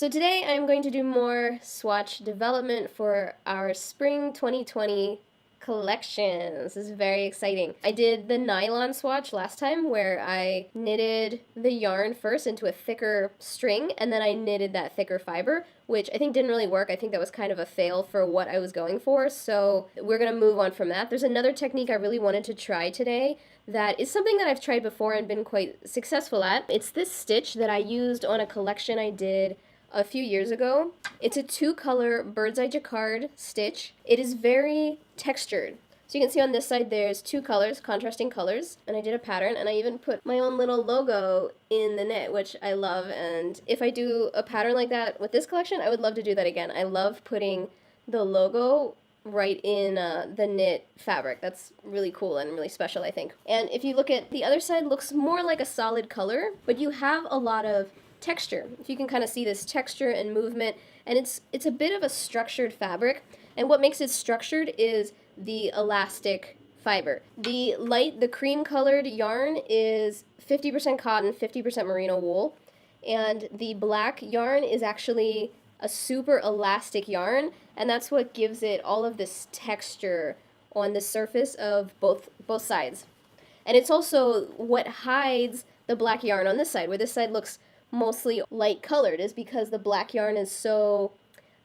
So today I'm going to do more swatch development for our spring 2020 collection. This is very exciting. I did the nylon swatch last time where I knitted the yarn first into a thicker string and then I knitted that thicker fiber, which I think didn't really work. I think that was kind of a fail for what I was going for, so we're going to move on from that. There's another technique I really wanted to try today that is something that I've tried before and been quite successful at. It's this stitch that I used on a collection I did a few years ago. It's a two-color bird's eye jacquard stitch. It is very textured. So you can see on this side there's two colors, contrasting colors, and I did a pattern, and I even put my own little logo in the knit, which I love, and if I do a pattern like that with this collection, I would love to do that again. I love putting the logo right in the knit fabric. That's really cool and really special, I think. And if you look at the other side, looks more like a solid color, but you have a lot of texture. If you can kind of see this texture and movement, and it's a bit of a structured fabric, and what makes it structured is the elastic fiber. The cream colored yarn is 50% cotton, 50% merino wool, and the black yarn is actually a super elastic yarn, and that's what gives it all of this texture on the surface of both sides. And it's also what hides the black yarn on this side, where this side looks mostly light colored, is because the black yarn is so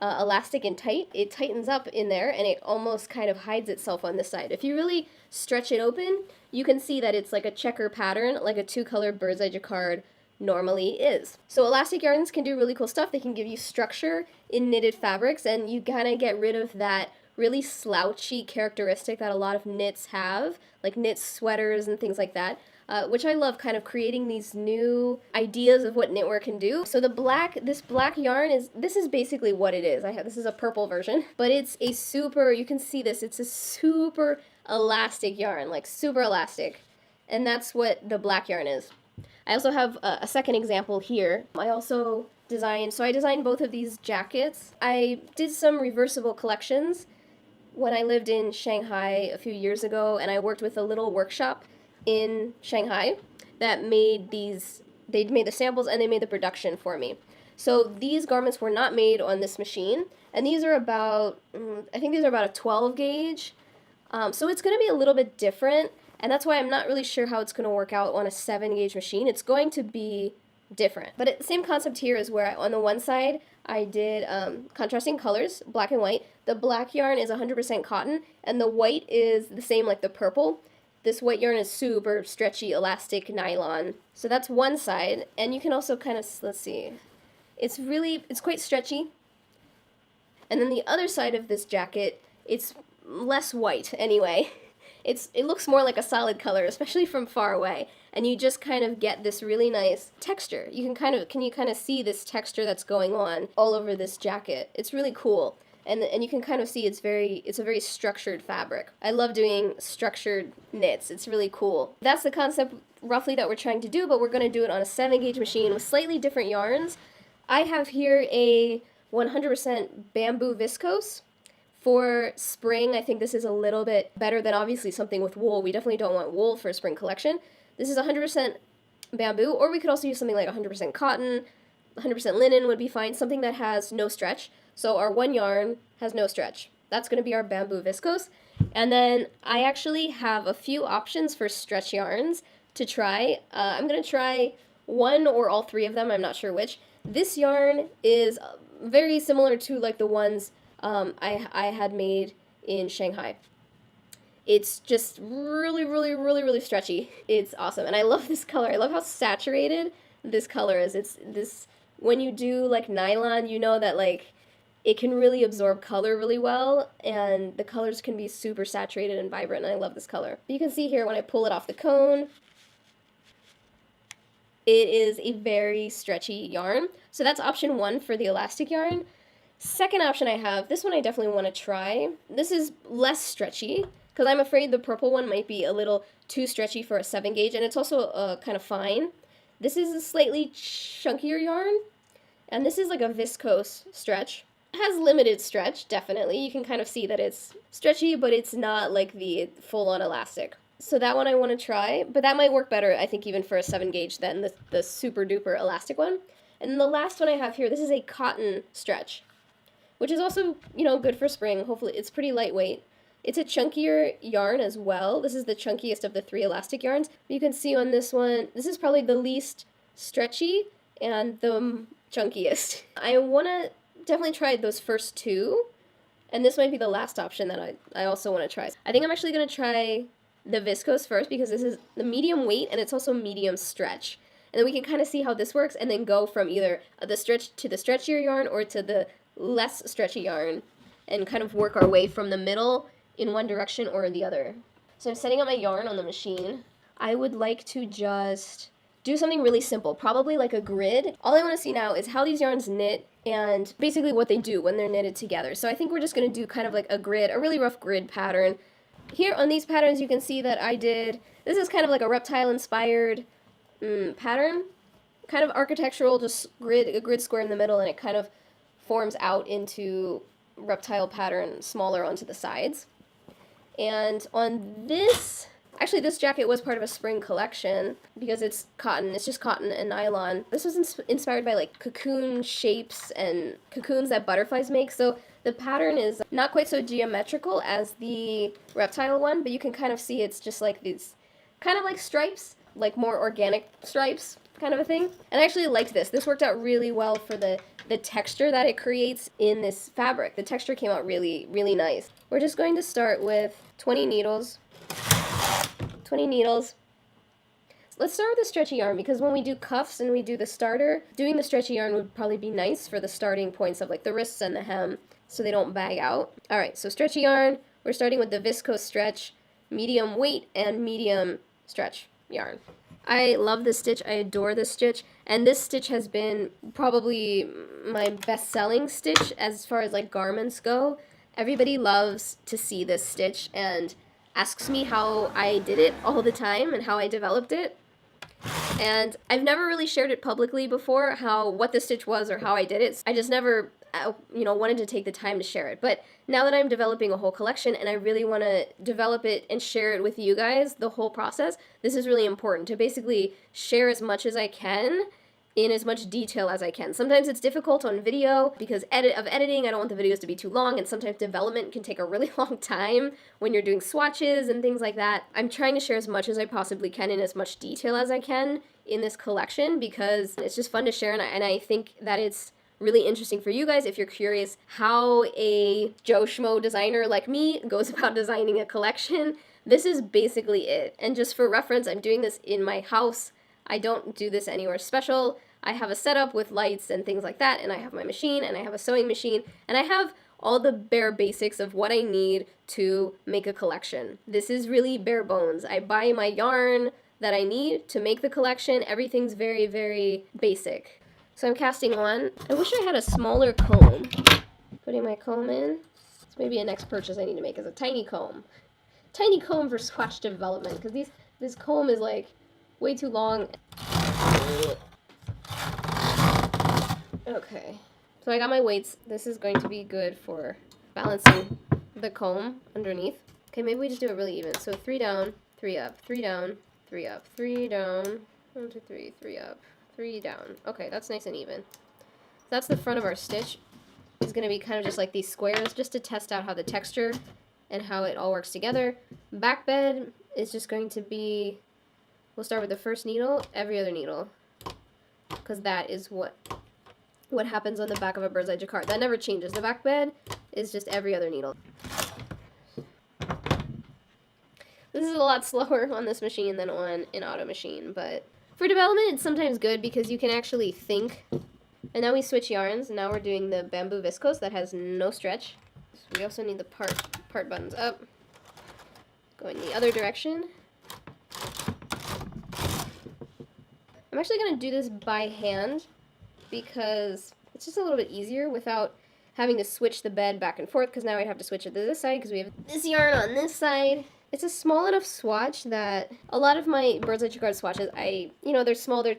elastic and tight. It tightens up in there and it almost kind of hides itself on this side. If you really stretch it open, you can see that it's like a checker pattern, like a two-color bird's eye jacquard normally is. So elastic yarns can do really cool stuff. They can give you structure in knitted fabrics, and you kind of get rid of that really slouchy characteristic that a lot of knits have, like knit sweaters and things like that. Which I love, kind of creating these new ideas of what knitwear can do. So this black yarn this is basically what it is. This is a purple version, but it's a super, you can see this, it's a super elastic yarn, like super elastic. And that's what the black yarn is. I also have a second example here. I designed both of these jackets. I did some reversible collections when I lived in Shanghai a few years ago, and I worked with a little workshop in Shanghai that made they made the samples and they made the production for me. So these garments were not made on this machine, and these are about, I think these are about a 12 gauge. So it's going to be a little bit different, and that's why I'm not really sure how it's going to work out on a 7 gauge machine. It's going to be different. But the same concept here is where on the one side I did contrasting colors, black and white. The black yarn is 100% cotton, and the white is the same like the purple. This white yarn is super stretchy, elastic nylon. So that's one side, and you can also kind of, let's see, it's quite stretchy. And then the other side of this jacket, it's less white anyway. It looks more like a solid color, especially from far away, and you just kind of get this really nice texture. Can you kind of see this texture that's going on all over this jacket? It's really cool. And you can kind of see it's a very structured fabric. I love doing structured knits. It's really cool. That's the concept roughly that we're trying to do, but we're going to do it on a 7 gauge machine with slightly different yarns. I have here a 100% bamboo viscose. For spring, I think this is a little bit better than obviously something with wool. We definitely don't want wool for a spring collection. This is 100% bamboo, or we could also use something like 100% cotton. 100% linen would be fine, something that has no stretch. So our one yarn has no stretch. That's going to be our bamboo viscose. And then I actually have a few options for stretch yarns to try. I'm going to try one or all three of them. I'm not sure which. This yarn is very similar to like the ones I had made in Shanghai. It's just really, really, really, really stretchy. It's awesome. And I love this color. I love how saturated this color is. When you do like nylon, you know that like it can really absorb color really well, and the colors can be super saturated and vibrant, and I love this color. You can see here when I pull it off the cone, it is a very stretchy yarn. So that's option one for the elastic yarn. Second option I have, this one I definitely want to try. This is less stretchy, because I'm afraid the purple one might be a little too stretchy for a 7 gauge, and it's also kind of fine. This is a slightly chunkier yarn, and this is like a viscose stretch. It has limited stretch, definitely. You can kind of see that it's stretchy, but it's not like the full-on elastic. So that one I want to try, but that might work better, I think, even for a 7 gauge than the super duper elastic one. And the last one I have here, this is a cotton stretch, which is also, you know, good for spring. Hopefully it's pretty lightweight. It's a chunkier yarn as well. This is the chunkiest of the 3 elastic yarns. You can see on this one, this is probably the least stretchy and the chunkiest. I want to definitely try those first 2, and this might be the last option that I also want to try. I think I'm actually going to try the viscose first because this is the medium weight and it's also medium stretch. And then we can kind of see how this works and then go from either the stretch to the stretchier yarn or to the less stretchy yarn and kind of work our way from the middle in one direction or the other. So I'm setting up my yarn on the machine. I would like to just do something really simple, probably like a grid. All I want to see now is how these yarns knit and basically what they do when they're knitted together. So I think we're just going to do kind of like a grid, a really rough grid pattern. Here on these patterns you can see that this is kind of like a reptile inspired pattern, kind of architectural, just a grid square in the middle, and it kind of forms out into reptile pattern smaller onto the sides. And on this, actually this jacket was part of a spring collection because it's cotton, it's just cotton and nylon. This was inspired by like cocoon shapes and cocoons that butterflies make, so the pattern is not quite so geometrical as the reptile one, but you can kind of see it's just like these kind of like stripes, like more organic stripes kind of a thing. And I actually liked this. This worked out really well for the texture that it creates in this fabric. The texture came out really, really nice. We're just going to start with 20 needles. 20 needles. Let's start with the stretchy yarn because when we do cuffs and we do the starter, doing the stretchy yarn would probably be nice for the starting points of like the wrists and the hem so they don't bag out. Alright, so stretchy yarn, we're starting with the viscose stretch, medium weight and medium stretch yarn. I love this stitch, I adore this stitch, and this stitch has been probably my best-selling stitch as far as like garments go. Everybody loves to see this stitch and asks me how I did it all the time and how I developed it. And I've never really shared it publicly before, what the stitch was or how I did it. I just never wanted to take the time to share it. But now that I'm developing a whole collection and I really want to develop it and share it with you guys, the whole process, this is really important to basically share as much as I can in as much detail as I can. Sometimes it's difficult on video because of editing. I don't want the videos to be too long, and sometimes development can take a really long time when you're doing swatches and things like that. I'm trying to share as much as I possibly can in as much detail as I can in this collection because it's just fun to share, and I think that it's really interesting for you guys if you're curious how a Joe Schmo designer like me goes about designing a collection. This is basically it. And just for reference, I'm doing this in my house. I don't do this anywhere special. I have a setup with lights and things like that, and I have my machine, and I have a sewing machine, and I have all the bare basics of what I need to make a collection. This is really bare bones. I buy my yarn that I need to make the collection. Everything's very, very basic. So I'm casting on. I wish I had a smaller comb. Putting my comb in. It's maybe a next purchase I need to make is a tiny comb. Tiny comb for swatch development, because this comb is like way too long. Okay. So I got my weights. This is going to be good for balancing the comb underneath. Okay, maybe we just do it really even. So 3 down, 3 up, 3 down, 3 up, 3 down, 1, 2, 3, 3 up, 3 down. Okay, that's nice and even. So that's the front of our stitch. It's going to be kind of just like these squares, just to test out how the texture and how it all works together. Back bed is just going to be, we'll start with the first needle, every other needle, because that is what happens on the back of a bird's eye jacquard. That never changes. The back bed is just every other needle. This is a lot slower on this machine than on an auto machine, but for development it's sometimes good because you can actually think. And now we switch yarns, and now we're doing the bamboo viscose that has no stretch. So we also need the part buttons up. Going the other direction. I'm actually going to do this by hand because it's just a little bit easier without having to switch the bed back and forth, because now I have to switch it to this side because we have this yarn on this side. It's a small enough swatch that a lot of my bird's eye jacquard swatches, they're small, they're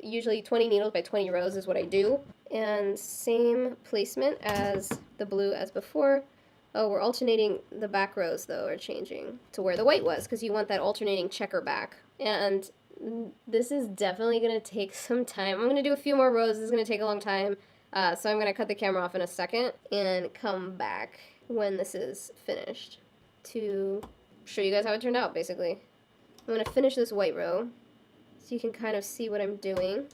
usually 20 needles by 20 rows is what I do. And same placement as the blue as before. Oh, we're alternating, the back rows though are changing to where the white was, because you want that alternating checker back. And This is definitely going to take some time. I'm going to do a few more rows. This is going to take a long time. So I'm going to cut the camera off in a second and come back when this is finished to show you guys how it turned out, basically. I'm going to finish this white row so you can kind of see what I'm doing.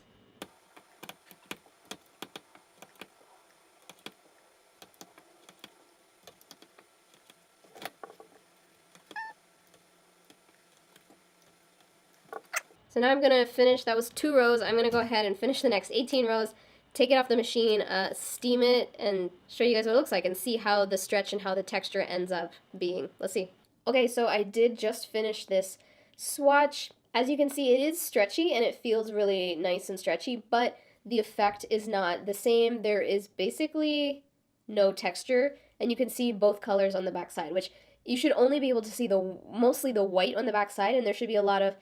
So now I'm going to finish, that was 2 rows, I'm going to go ahead and finish the next 18 rows, take it off the machine, steam it, and show you guys what it looks like, and see how the stretch and how the texture ends up being. Let's see. Okay, so I did just finish this swatch. As you can see, it is stretchy, and it feels really nice and stretchy, but the effect is not the same. There is basically no texture, and you can see both colors on the back side, which you should only be able to see mostly the white on the back side, and there should be a lot of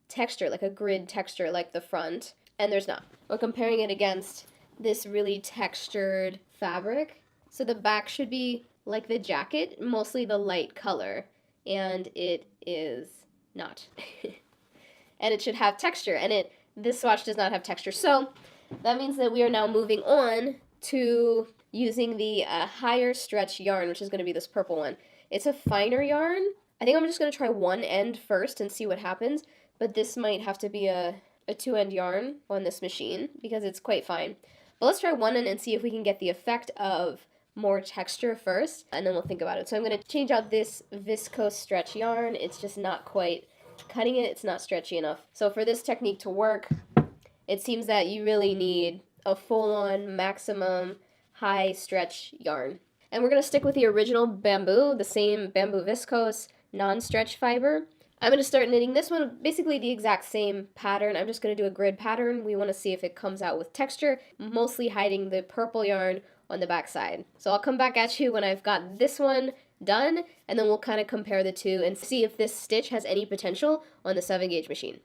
texture, like a grid texture like the front, and there's not. We're comparing it against this really textured fabric. So the back should be like the jacket, mostly the light color, and it is not. And it should have texture, and this swatch does not have texture. So that means that we are now moving on to using the higher stretch yarn, which is going to be this purple one. It's a finer yarn. I think I'm just going to try one end first and see what happens. But this might have to be a 2-end yarn on this machine because it's quite fine. But let's try one end and see if we can get the effect of more texture first, and then we'll think about it. So I'm going to change out this viscose stretch yarn. It's just not quite cutting it. It's not stretchy enough. So for this technique to work, it seems that you really need a full-on maximum high stretch yarn. And we're going to stick with the original bamboo, the same bamboo viscose non-stretch fiber. I'm going to start knitting this one, basically the exact same pattern. I'm just going to do a grid pattern. We want to see if it comes out with texture, mostly hiding the purple yarn on the back side. So I'll come back at you when I've got this one done, and then we'll kind of compare the two and see if this stitch has any potential on the 7-gauge machine.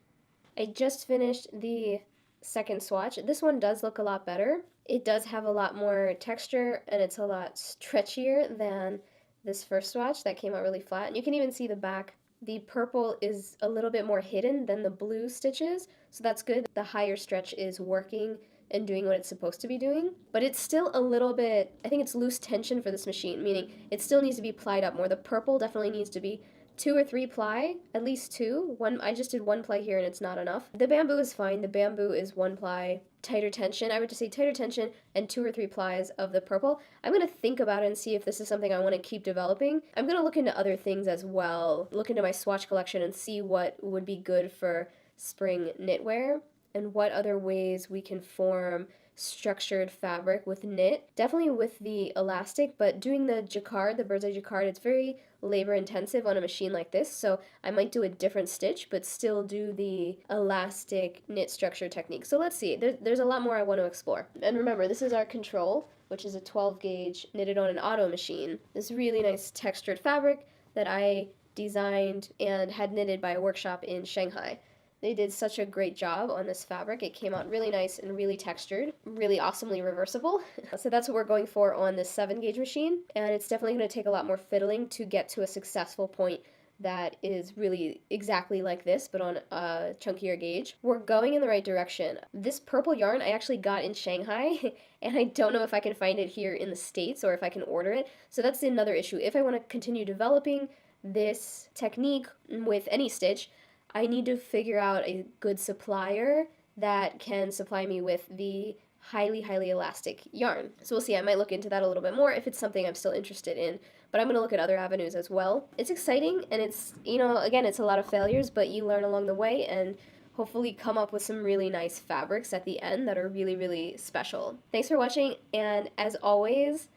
I just finished the second swatch. This one does look a lot better. It does have a lot more texture, and it's a lot stretchier than this first swatch that came out really flat. And you can even see the back. The purple is a little bit more hidden than the blue stitches, so that's good. The higher stretch is working and doing what it's supposed to be doing, but it's still a little bit, I think it's loose tension for this machine, meaning it still needs to be plied up more. The purple definitely needs to be 2 or 3 ply, at least 2. I just did 1 ply here and it's not enough. The bamboo is fine. The bamboo is 1 ply, tighter tension. I would just say tighter tension and 2 or 3 plies of the purple. I'm going to think about it and see if this is something I want to keep developing. I'm going to look into other things as well, look into my swatch collection and see what would be good for spring knitwear and what other ways we can form structured fabric with knit. Definitely with the elastic, but doing the jacquard, the bird's eye jacquard, it's very labor intensive on a machine like this, so I might do a different stitch but still do the elastic knit structure technique. So let's see, there's a lot more I want to explore. And remember, this is our control, which is a 12-gauge knitted on an auto machine. This really nice textured fabric that I designed and had knitted by a workshop in Shanghai. They did such a great job on this fabric. It came out really nice and really textured, really awesomely reversible. So that's what we're going for on this 7-gauge machine, and it's definitely going to take a lot more fiddling to get to a successful point that is really exactly like this, but on a chunkier gauge. We're going in the right direction. This purple yarn I actually got in Shanghai, and I don't know if I can find it here in the States or if I can order it, so that's another issue. If I want to continue developing this technique with any stitch, I need to figure out a good supplier that can supply me with the highly, highly elastic yarn. So we'll see. I might look into that a little bit more if it's something I'm still interested in, but I'm going to look at other avenues as well. It's exciting, and it's, again, it's a lot of failures, but you learn along the way and hopefully come up with some really nice fabrics at the end that are really, really special. Thanks for watching, and as always,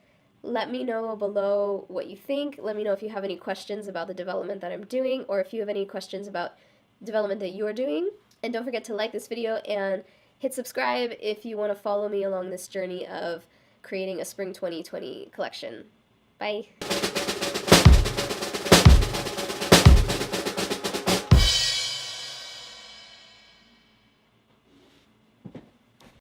let me know below what you think. Let me know if you have any questions about the development that I'm doing, or if you have any questions about development that you're doing. And don't forget to like this video and hit subscribe if you want to follow me along this journey of creating a spring 2020 collection. Bye!